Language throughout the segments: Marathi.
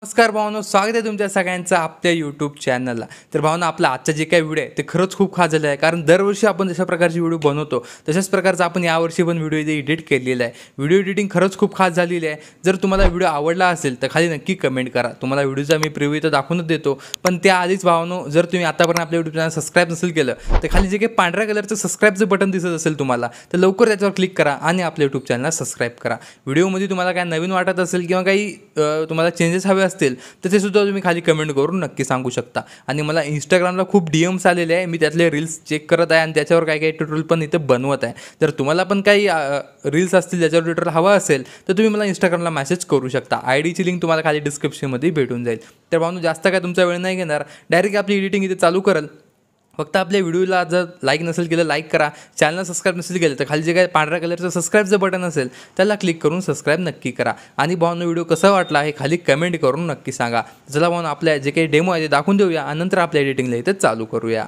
नमस्कार भावनो, स्वागत आहे तुमच्या सगळ्यांचं आपल्या यूट्यूब चॅनलला. तर भावना, आपला आजचा जे काही व्हिडिओ आहे ते खरंच खूप खास झालं आहे. कारण दरवर्षी आपण जशा प्रकारचे व्हिडिओ बनवतो तशाच प्रकारचा आपण यावर्षी पण व्हिडिओ इथे एडिट केलेला आहे. व्हिडिओ एडिटिंग खरंच खूप खास झालेली आहे. जर तुम्हाला व्हिडिओ आवडला असेल तर खाली नक्की कमेंट करा. तुम्हाला व्हिडिओचा मी प्रिव्ह्यू तर दाखवूनच देतो, पण त्याआधीच भावनो, जर तुम्ही आतापर्यंत आपल्या यूट्यूब चॅनल सबस्क्राईब नसेल केलं तर खाली जे काही पांढऱ्या कलरचं सबस्क्राईबचं बटन दिसत असेल तुम्हाला, तर लवकर त्याच्यावर क्लिक करा आणि आपल्या यूट्यूब चॅनलला सबस्क्राईब करा. व्हिडिओमध्ये तुम्हाला काय नवीन वाटत असेल किंवा काही तुम्हाला चेंजेस हवे असतील तर ते सुद्धा तुम्ही खाली कमेंट करून नक्की सांगू शकता. आणि मला इंस्टाग्रामला खूप DMs आलेले आहे. मी त्यातले रील्स चेक करत आहे आणि त्याच्यावर काही काही ट्युटोरियल पण इथे बनवत आहे. जर तुम्हाला पण काही रील्स असतील ज्याच्यावर ट्युटोरियल हवा असेल तर तुम्ही मला इंस्टाग्रामला मेसेज करू शकता. IDची लिंक तुम्हाला खाली डिस्क्रिप्शनमध्ये भेटून जाईल. तर भावनो, जास्त काय तुमचा वेळ नाही घेणार, डायरेक्ट आपली एडिटिंग इथे चालू करेल. फक्त आपल्या व्हिडिओला जर लाईक नसेल केलं लाईक करा, चॅनल सबस्क्राईब नसेल केलं तर खाली जे काही पांढऱ्या कलरचं सबस्क्राईबचं बटन असेल त्याला क्लिक करून सबस्क्राईब नक्की करा. आणि भावनो, व्हिडिओ कसा वाटला हे खाली कमेंट करून नक्की सांगा. चला भावनो, आपल्या जे काही डेमो आहे ते दाखवून देऊया आणि नंतर आपल्या एडिटिंगला इथे चालू करूया.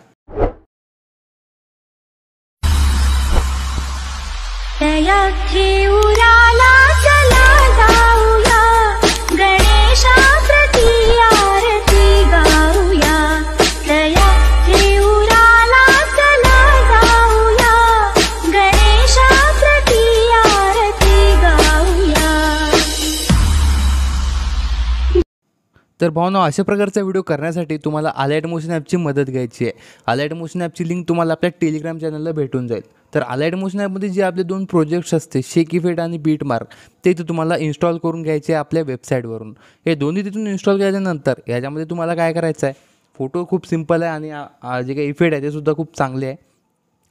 तर भावनो, अशा प्रकारचा व्हिडिओ करण्यासाठी तुम्हाला अलाइट मोशन ॲपची मदत घ्यायची आहे. अलाइट मोशन ॲपची लिंक तुम्हाला आपल्या टेलिग्राम चॅनलला भेटून जाईल. तर अलाइट मोशन ॲपमध्ये जे आपले 2 प्रोजेक्ट्स असते, शेक इफेक्ट आणि बीटमार्क, ते इथे तुम्हाला इन्स्टॉल करून घ्यायचे आहे आपल्या वेबसाईटवरून. हे दोन्ही तिथून इन्स्टॉल केल्यानंतर ह्याच्यामध्ये तुम्हाला काय करायचं आहे, फोटो खूप सिम्पल आहे आणि जे काही इफेक्ट आहे ते सुद्धा खूप चांगले आहे.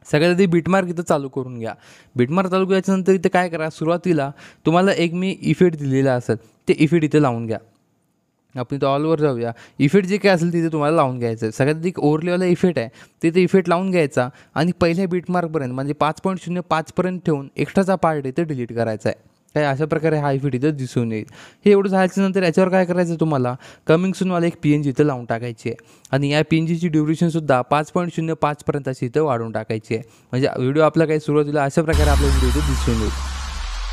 सगळ्यात आधी बीटमार्क इथं चालू करून घ्या. बीटमार्क चालू केल्याच्यानंतर इथे काय करा, सुरुवातीला तुम्हाला एक मी इफेक्ट दिलेला असेल ते इफेक्ट इथे लावून घ्या. आपण इथं ऑलवर जाऊया. इफेक्ट जे काय असेल तिथे तुम्हाला लावून घ्यायचं आहे. सगळ्यात एक ओव्हरलेवाला इफेक्ट आहे तिथे इफेक्ट लावून घ्यायचा आणि पहिल्या बीटमार्कपर्यंत म्हणजे 5.05 पर्यंत ठेवून एक्स्ट्राचा पार्ट इथे डिलीट करायचा आहे. काय अशा प्रकारे हा इफेक्ट इथं दिसून येईल. हे एवढं झाल्याच्यानंतर याच्यावर काय करायचं, तुम्हाला कमिंग सूनवाला एक PNG इथं लावून टाकायची आहे आणि या PNGची ड्युरेशनसुद्धा 5.05 पर्यंत अशी इथं वाढवून टाकायची आहे. म्हणजे व्हिडिओ आपला काही सुरुवातीला अशा प्रकारे आपला व्हिडिओ इथं दिसून येईल.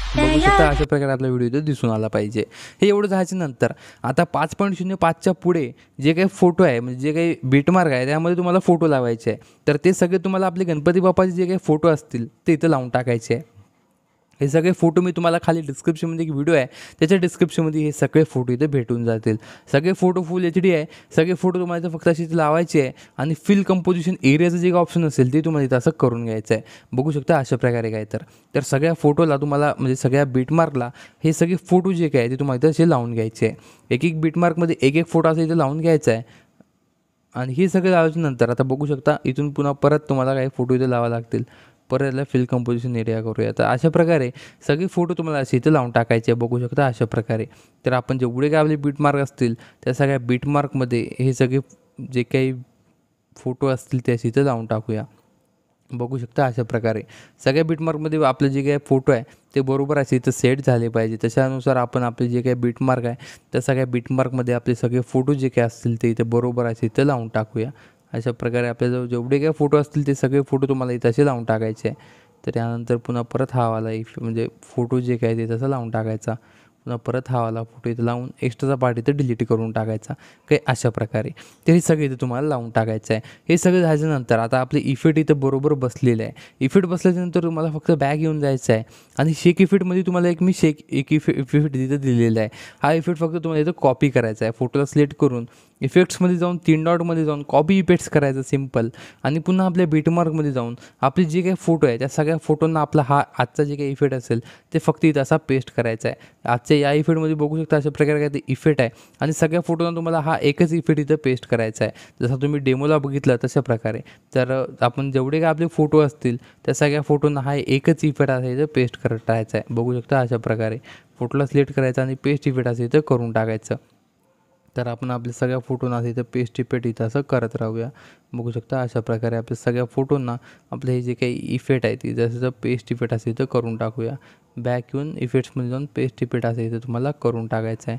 बघू शकता अशा प्रकारे आपला व्हिडिओ इथं दिसून आला पाहिजे. हे एवढं झाल्याच्यानंतर आता 5.05च्या पुढे जे काही फोटो आहे, म्हणजे जे काही बीटमार्क आहे त्यामध्ये तुम्हाला फोटो लावायचे आहे. तर ते सगळे तुम्हाला आपले गणपती बाप्पाचे जे काही फोटो असतील ते इथं लावून टाकायचे आहे. हे सगळे फोटो मी तुम्हाला खाली डिस्क्रिप्शनमध्ये एक व्हिडिओ आहे त्याच्या डिस्क्रिप्शनमध्ये हे सगळे फोटो इथे भेटून जातील. सगळे फोटो फुल HD आहे. सगळे फोटो तुम्हाला इथं फक्त अशी लावायचे आहे आणि फिल कंपोजिशन एरियाचं जे काही ऑप्शन असेल ते तुम्हाला इथं असं करून घ्यायचं आहे. बघू शकता अशा प्रकारे काय तर सगळ्या फोटोला तुम्हाला म्हणजे सगळ्या बीटमार्कला हे सगळे फोटो जे काय ते तुम्हाला इथं असे लावून घ्यायचे आहे. एक बीटमार्कमध्ये एक फोटो असं इथं लावून घ्यायचा आहे. आणि हे सगळं लावल्यानंतर आता बघू शकता इथून पुन्हा परत तुम्हाला काही फोटो इथे लावावे लागतील. परत याला फिल कंपोजिशन एरिया करूया. तर अशा प्रकारे सगळे फोटो तुम्हाला असे इथे लावून टाकायचे. बघू शकता अशा प्रकारे. तर आपण जेवढे काय आपले बीटमार्क असतील त्या सगळ्या बीटमार्कमध्ये हे सगळे जे काही फोटो असतील ते असे इथं लावून टाकूया. बघू शकता अशा प्रकारे सगळ्या बीटमार्कमध्ये आपले जे काही फोटो आहे ते बरोबर असे इथं सेट झाले पाहिजे. त्याच्यानुसार आपण आपले जे काही बीटमार्क आहे त्या सगळ्या बीटमार्कमध्ये आपले सगळे फोटो जे काही असतील ते इथं बरोबर असे इथं लावून टाकूया. अशा प्रकारे आपल्याजवळ जेवढे काही फोटो असतील ते सगळे फोटो तुम्हाला इथं असे लावून टाकायचे आहे. तर त्यानंतर पुन्हा परत हा वाला म्हणजे फोटो जे काय ते तसं लावून टाकायचा. पुन्हा परत हा वाला फोटो इथं लावून एक्स्ट्राचा पार्ट इथं डिलीट करून टाकायचा. काही अशा प्रकारे ते हे सगळे इथं तुम्हाला लावून टाकायचं आहे. हे सगळं झाल्यानंतर आता आपले इफेक्ट इथं बरोबर बसलेलं आहे. इफेक्ट बसल्याच्यानंतर तुम्हाला फक्त बॅक येऊन जायचं आहे आणि शेक इफेक्टमध्ये तुम्हाला एक इफेक्ट इथं दिलेला आहे. हा इफेक्ट फक्त तुम्हाला इथं कॉपी करायचा आहे. फोटोला सिलेक्ट करून इफेक्ट्समध्ये जाऊन 3 डॉटमध्ये जाऊन कॉपी इफेक्ट्स करायचं सिम्पल. आणि पुन्हा आपल्या बीटमार्कमध्ये जाऊन आपले जे काही फोटो आहे त्या सगळ्या फोटोंना आपला हा आजचा जे काही इफेक्ट असेल ते फक्त इथं असा पेस्ट करायचा आहे. आजच्या या इफेक्टमध्ये बघू शकता अशा प्रकारे काय ते इफेक्ट आहे आणि सगळ्या फोटोंना तुम्हाला हा एकच इफेक्ट इथं पेस्ट करायचा आहे. जसं तुम्ही डेमोला बघितलं तशा प्रकारे. तर आपण जेवढे काय आपले फोटो असतील त्या सगळ्या फोटोंना हा एकच इफेक्ट असा इथं पेस्ट करत राहायचा आहे. बघू शकता अशा प्रकारे फोटोला सिलेक्ट करायचा आणि पेस्ट इफेक्ट असं इथं करून टाकायचं. तर आपण आपल्या सगळ्या फोटोंना असं इथं पेस्ट इफेक्ट इथं असं करत राहूया. बघू शकता अशा प्रकारे आपल्या सगळ्या फोटोंना आपले हे जे काही इफेक्ट आहे ते जसं पेस्ट इफेक्ट असं इथं करून टाकूया. बॅक येऊन इफेक्ट्समध्ये जाऊन पेस्ट इफेक्ट असं इथं तुम्हाला करून टाकायचं आहे.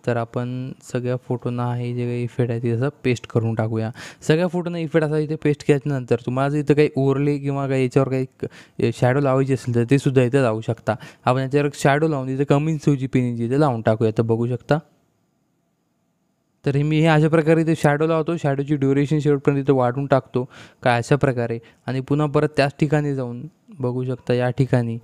तर आपण सगळ्या फोटोंना हे जे काही इफेक्ट आहे ते असं पेस्ट करून टाकूया. सगळ्या फोटोंना इफेक्ट असा इथे पेस्ट केल्यानंतर तुम्हाला जर इथं काही ओव्हरले किंवा काही याच्यावर काही शॅडो लावायची असेल तर ते सुद्धा इथं लावू शकता. आपण याच्यावर शॅडो लावून इथं कमी सूची पेन इथे लावून टाकूया. तर बघू शकता तर मी हे अशा प्रकारे इथे शॅडो लावतो, शॅडोची ड्युरेशन शेवटपर्यंत इथे वाढवून टाकतो काय अशा प्रकारे, आणि पुन्हा परत त्याच ठिकाणी जाऊन बघू शकता या ठिकाणी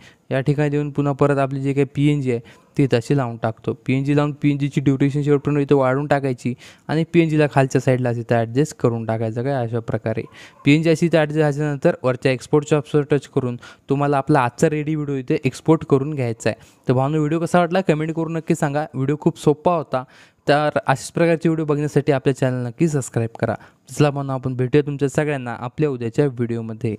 येऊन पुन्हा परत आपली जे काही PNG आहे ती तशी लावून टाकतो. PNG लावून PNGची ड्युरेशन शेवटपर्यंत इथे वाढवून टाकायची आणि PNGला खालच्या साईडला अशी इथं ॲडजस्ट करून टाकायचं काय अशा प्रकारे. PNG अशी इथं ॲडजस्ट झाल्यानंतर वरच्या एक्सपोर्टच्या ऑप्शनवर टच करून तुम्हाला आपला आजचा रेडी व्हिडिओ इथे एक्सपोर्ट करून घ्यायचा आहे. तर भावना व्हिडिओ कसा वाटला कमेंट करून नक्की सांगा. व्हिडिओ खूप सोपा होता. तर अशाच प्रकारचे व्हिडिओ बघण्यासाठी आपल्या चॅनल नक्की सबस्क्राईब करा. चला म्हणून आपण भेटूया तुमच्या सगळ्यांना आपल्या उद्याच्या व्हिडिओमध्ये.